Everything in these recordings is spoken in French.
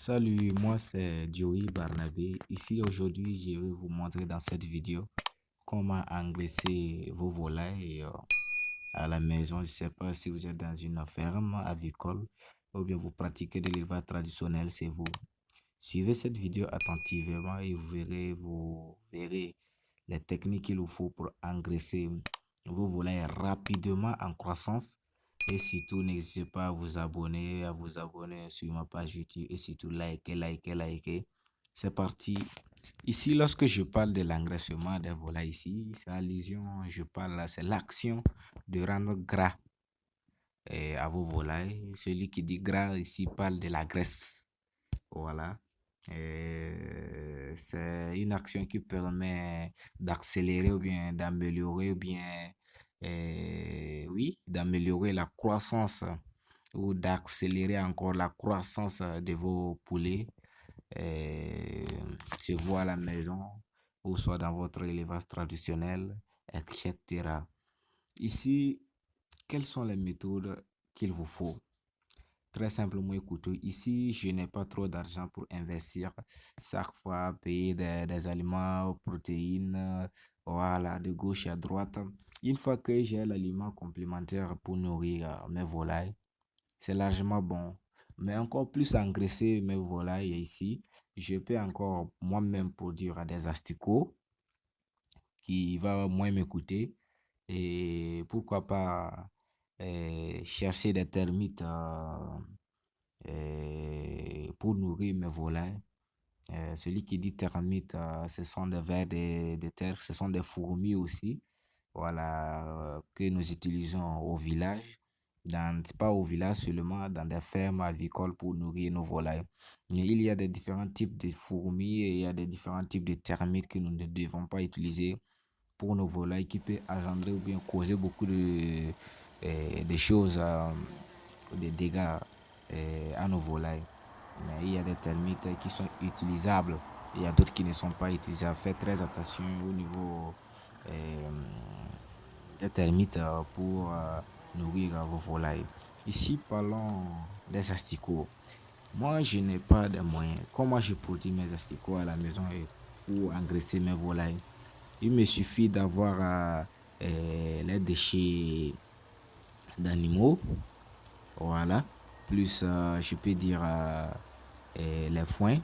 Salut, moi c'est Joey Barnabé. Ici aujourd'hui, je vais vous montrer dans cette vidéo comment engraisser vos volailles à la maison. Je ne sais pas si vous êtes dans une ferme avicole ou bien vous pratiquez de l'élevage traditionnel, c'est vous. Suivez cette vidéo attentivement et vous verrez les techniques qu'il vous faut pour engraisser vos volailles rapidement en croissance. Et surtout, n'hésitez pas à vous abonner sur ma page YouTube et surtout likez. C'est parti. Ici, lorsque je parle de l'engraissement des volailles ici, c'est allusion, c'est l'action de rendre gras à vos volailles. Celui qui dit gras ici parle de la graisse. Voilà. C'est une action qui permet d'accélérer ou bien d'améliorer ou bien, oui, d'améliorer la croissance ou d'accélérer encore la croissance de vos poulets, se voit à la maison ou soit dans votre élevage traditionnel, etc. Ici, quelles sont les méthodes qu'il vous faut? Très simplement, écoutez, ici, je n'ai pas trop d'argent pour investir chaque fois, payer des aliments, protéines, voilà, de gauche à droite. Une fois que j'ai l'aliment complémentaire pour nourrir mes volailles, c'est largement bon. Mais encore plus engraisser mes volailles ici, je peux encore moi-même produire des asticots qui va moins me coûter. Et pourquoi pas chercher des termites pour nourrir mes volailles. Celui qui dit termites, ce sont des vers de terre, ce sont des fourmis aussi, voilà, que nous utilisons au village, pas au village seulement, dans des fermes avicoles pour nourrir nos volailles. Mais il y a des différents types de fourmis et il y a des différents types de termites que nous ne devons pas utiliser pour nos volailles qui peut engendrer ou bien causer beaucoup de choses, de dégâts à nos volailles. Mais il y a des termites qui sont utilisables et il y a d'autres qui ne sont pas utilisables. Faites très attention au niveau euh, des termites pour nourrir vos volailles. Ici, parlons des asticots. Moi, je n'ai pas de moyens. Comment je produis mes asticots à la maison et pour engraisser mes volailles? Il me suffit d'avoir les déchets d'animaux, voilà, plus je peux dire les foins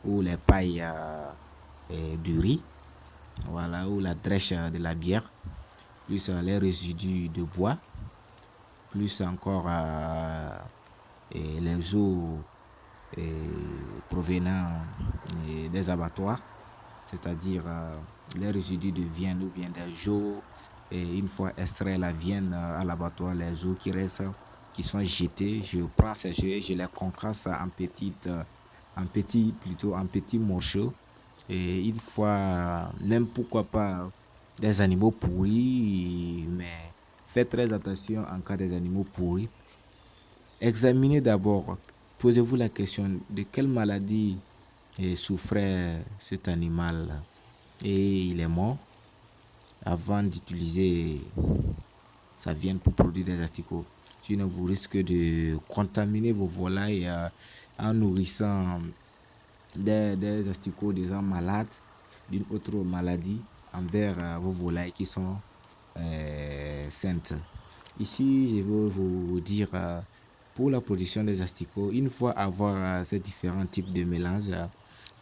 ou les pailles du riz, voilà, ou la drèche de la bière, plus les résidus de bois, plus encore les eaux provenant des abattoirs, c'est-à-dire les résidus de viande ou bien des os. Et une fois extrait la viande à l'abattoir, les os qui restent, qui sont jetés, je prends ces œufs et je les concasse en petits morceaux. Et une fois, même pourquoi pas des animaux pourris, mais faites très attention en cas des animaux pourris. Examinez d'abord, posez-vous la question de quelle maladie souffrait cet animal et il est mort avant d'utiliser sa viande pour produire des asticots. Sinon, vous risquez de contaminer vos volailles en nourrissant des asticots déjà malades d'une autre maladie envers vos volailles qui sont saintes. Ici, je vais vous dire pour la production des asticots, une fois avoir ces différents types de mélanges,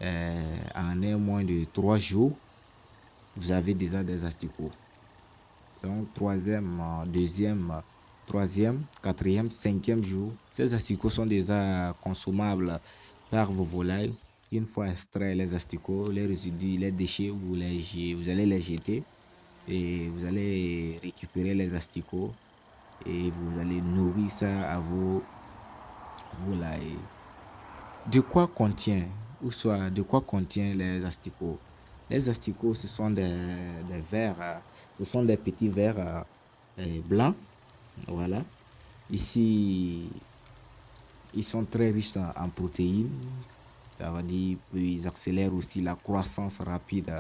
en moins de 3 jours, vous avez déjà des asticots. Donc, troisième, quatrième, cinquième jour, ces asticots sont déjà consommables par vos volailles. Une fois extrait les asticots, les résidus, les déchets, vous allez les jeter et vous allez récupérer les asticots et vous allez nourrir ça à vos volailles. De quoi contient, ou soit de quoi contient les asticots? Les asticots, ce sont des vers, ce sont des petits vers blancs. Voilà. Ici, ils sont très riches en protéines. Ça veut dire qu'ils accélèrent aussi la croissance rapide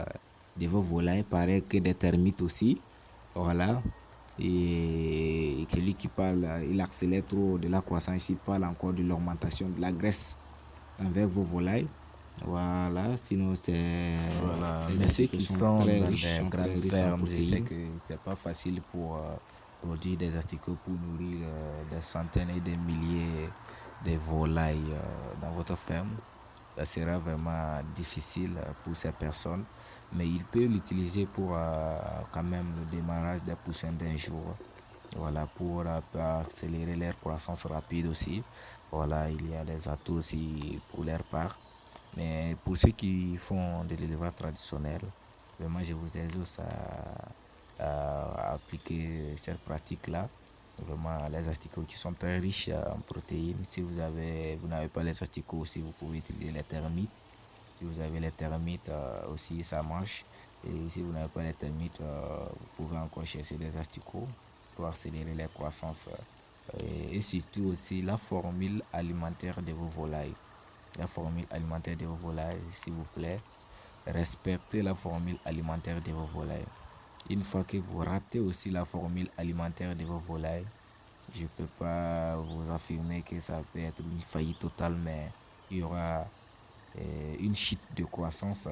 de vos volailles. Pareil que des termites aussi. Voilà. Et celui qui parle, il accélère trop de la croissance. Il parle encore de l'augmentation de la graisse avec vos volailles. Voilà, sinon Voilà, les mais ceux asticots qui sont dans des sont très grandes riches en fermes, je sais protéines. que c'est pas facile pour produire des asticots pour nourrir des centaines et des milliers de volailles dans votre ferme. Ça sera vraiment difficile pour ces personnes, mais il peut l'utiliser pour quand même le démarrage des poussins d'un jour. Voilà, pour accélérer leur croissance rapide aussi. Voilà, il y a des atouts aussi pour leur part. Mais pour ceux qui font de l'élevage traditionnel, vraiment, je vous exhorte à appliquer cette pratique-là. Vraiment, les asticots qui sont très riches en protéines. Si vous n'avez pas les asticots aussi, vous pouvez utiliser les termites. Si vous avez les termites aussi, ça marche. Et si vous n'avez pas les termites, vous pouvez encore chercher des asticots pour accélérer la croissance. Et surtout aussi la formule alimentaire de vos volailles. La formule alimentaire de vos volailles, s'il vous plaît. Respectez la formule alimentaire de vos volailles. Une fois que vous ratez aussi la formule alimentaire de vos volailles, je ne peux pas vous affirmer que ça peut être une faillite totale, mais il y aura une chute de croissance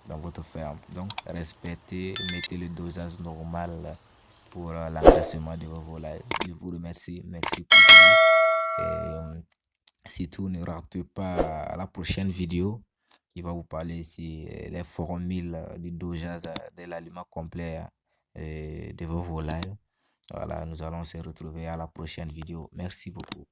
dans votre ferme. Donc, respectez, mettez le dosage normal pour l'engraissement de vos volailles. Je vous remercie. Merci pour tout. Surtout, ne ratez pas la prochaine vidéo qui va vous parler ici les formules du dosage de l'aliment complet de vos volailles. Voilà, nous allons se retrouver à la prochaine vidéo. Merci beaucoup.